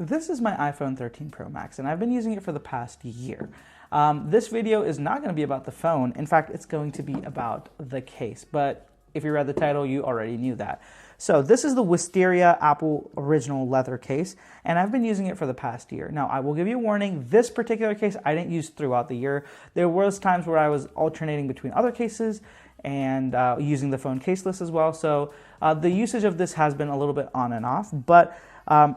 This is my iPhone 13 Pro Max, and I've been using it for the past year. This video is not going to be about the phone. In fact, it's going to be about the case. But if you read the title, you already knew that. So this is the Wisteria Apple Original Leather case, and I've been using it for the past year. Now, I will give you a warning. This particular case I didn't use throughout the year. There was times where I was alternating between other cases and using the phone caseless as well. So the usage of this has been a little bit on and off, but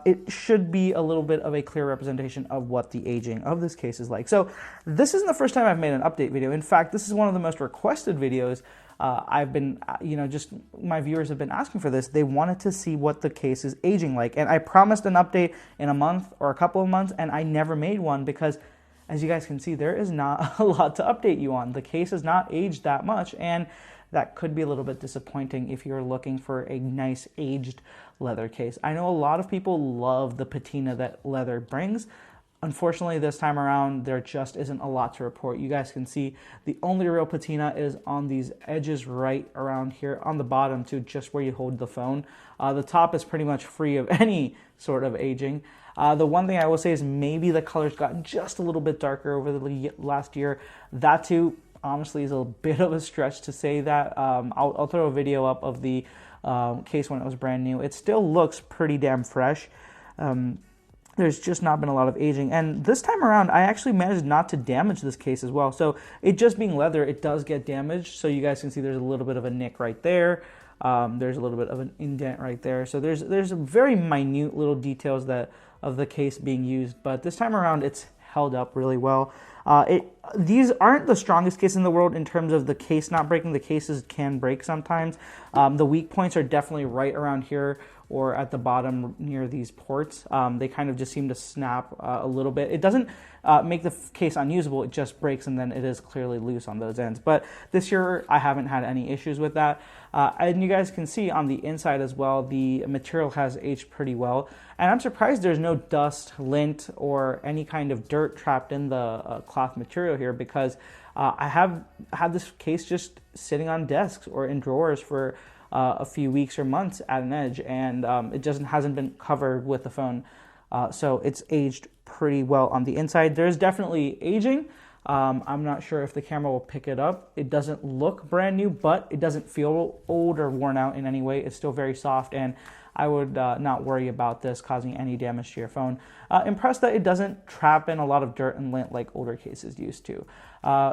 it should be a little bit of a clear representation of what the aging of this case is like. So this isn't the first time I've made an update video. In fact, this is one of the most requested videos. I've been, just my viewers have been asking for this. They wanted to see what the case is aging like. And I promised an update in a month or a couple of months, and I never made one because, as you guys can see, there is not a lot to update you on. The case has not aged that much, and that could be a little bit disappointing if you're looking for a nice aged leather case. I know a lot of people love the patina that leather brings. Unfortunately, this time around, there just isn't a lot to report. You guys can see the only real patina is on these edges right around here on the bottom too, just where you hold the phone. The top is pretty much free of any sort of aging. The one thing I will say is maybe the color's gotten just a little bit darker over the last year. That too, honestly, is a bit of a stretch to say that. I'll throw a video up of the case when it was brand new. It still looks pretty damn fresh. There's just not been a lot of aging, and this time around I actually managed not to damage this case as well. So it just being leather, it does get damaged. So you guys can see there's a little bit of a nick right there. There's a little bit of an indent right there. So there's very minute little details that of the case being used, but this time around it's held up really well. These aren't the strongest case in the world in terms of the case not breaking. The cases can break sometimes. The weak points are definitely right around here or at the bottom near these ports. They kind of just seem to snap a little bit. It doesn't make the case unusable, it just breaks and then it is clearly loose on those ends. But this year I haven't had any issues with that. And you guys can see on the inside as well, the material has aged pretty well. And I'm surprised there's no dust, lint, or any kind of dirt trapped in the cloth material here, because I have had this case just sitting on desks or in drawers for a few weeks or months at an edge, and it just hasn't been covered with the phone. So it's aged pretty well on the inside. There's definitely aging. I'm not sure if the camera will pick it up. It doesn't look brand new, but it doesn't feel old or worn out in any way. It's still very soft, and I would not worry about this causing any damage to your phone. Impressed that it doesn't trap in a lot of dirt and lint like older cases used to.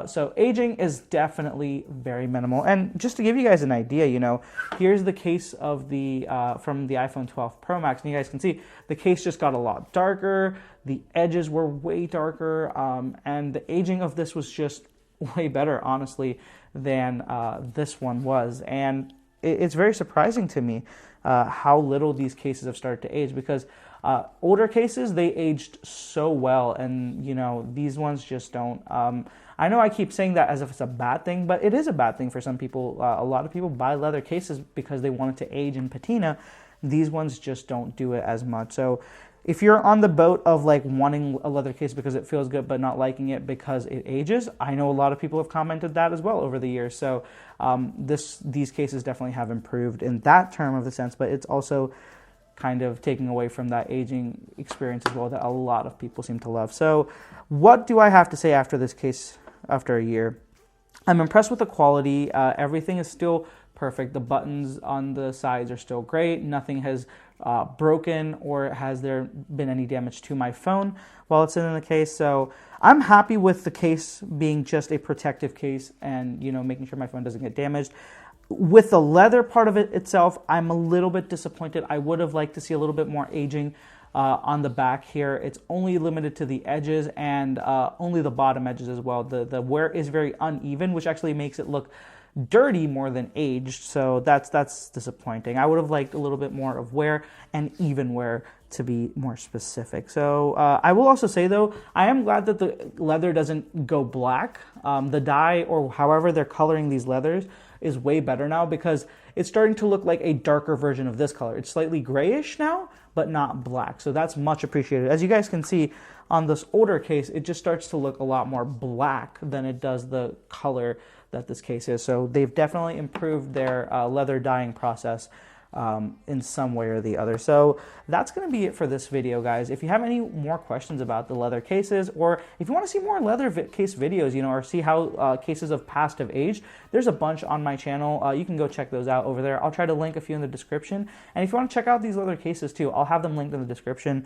So aging is definitely very minimal. And just to give you guys an idea, here's the case of the from the iPhone 12 Pro Max, and you guys can see the case just got a lot darker. The edges were way darker, and the aging of this was just way better, honestly, than this one was. And it's very surprising to me how little these cases have started to age, because older cases, they aged so well, and these ones just don't. I know I keep saying that as if it's a bad thing, but it is a bad thing for some people. A lot of people buy leather cases because they want it to age in patina. These ones just don't do it as much. So if you're on the boat of like wanting a leather case because it feels good but not liking it because it ages, I know a lot of people have commented that as well over the years. So these cases definitely have improved in that term of the sense, but it's also kind of taking away from that aging experience as well that a lot of people seem to love. So what do I have to say after this case after a year? I'm impressed with the quality. Everything is still perfect. The buttons on the sides are still great. Nothing has broken or has there been any damage to my phone while it's in the case. So I'm happy with the case being just a protective case and making sure my phone doesn't get damaged. With the leather part of it itself, I'm a little bit disappointed. I would have liked to see a little bit more aging on the back here. It's only limited to the edges and only the bottom edges as well. The wear is very uneven, which actually makes it look dirty more than aged, so that's disappointing. I would have liked a little bit more of wear and even wear, to be more specific. So I will also say though, I am glad that the leather doesn't go black. The dye, or however they're coloring these leathers, is way better now, because it's starting to look like a darker version of this color. It's slightly grayish now, but not black. So that's much appreciated. As you guys can see on this older case, it just starts to look a lot more black than it does the color that this case is. So they've definitely improved their leather dyeing process. in some way or the other. So that's going to be it for this video, guys. If you have any more questions about the leather cases, or if you want to see more leather case videos, you know, or see how cases of past have aged, there's a bunch on my channel. You can go check those out over there. I'll try to link a few in the description. And if you want to check out these leather cases too, I'll have them linked in the description.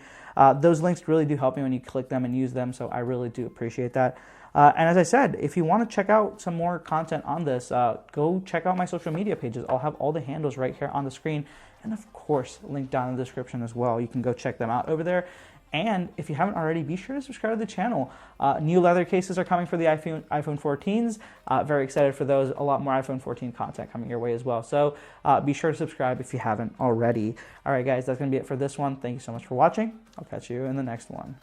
Those links really do help me when you click them and use them, so I really do appreciate that. And as I said, if you want to check out some more content on this, go check out my social media pages. I'll have all the handles right here on the screen, and of course, linked down in the description as well. You can go check them out over there. And if you haven't already, be sure to subscribe to the channel. New leather cases are coming for the iPhone 14s. Very excited for those. A lot more iPhone 14 content coming your way as well. So be sure to subscribe if you haven't already. All right, guys, that's going to be it for this one. Thank you so much for watching. I'll catch you in the next one.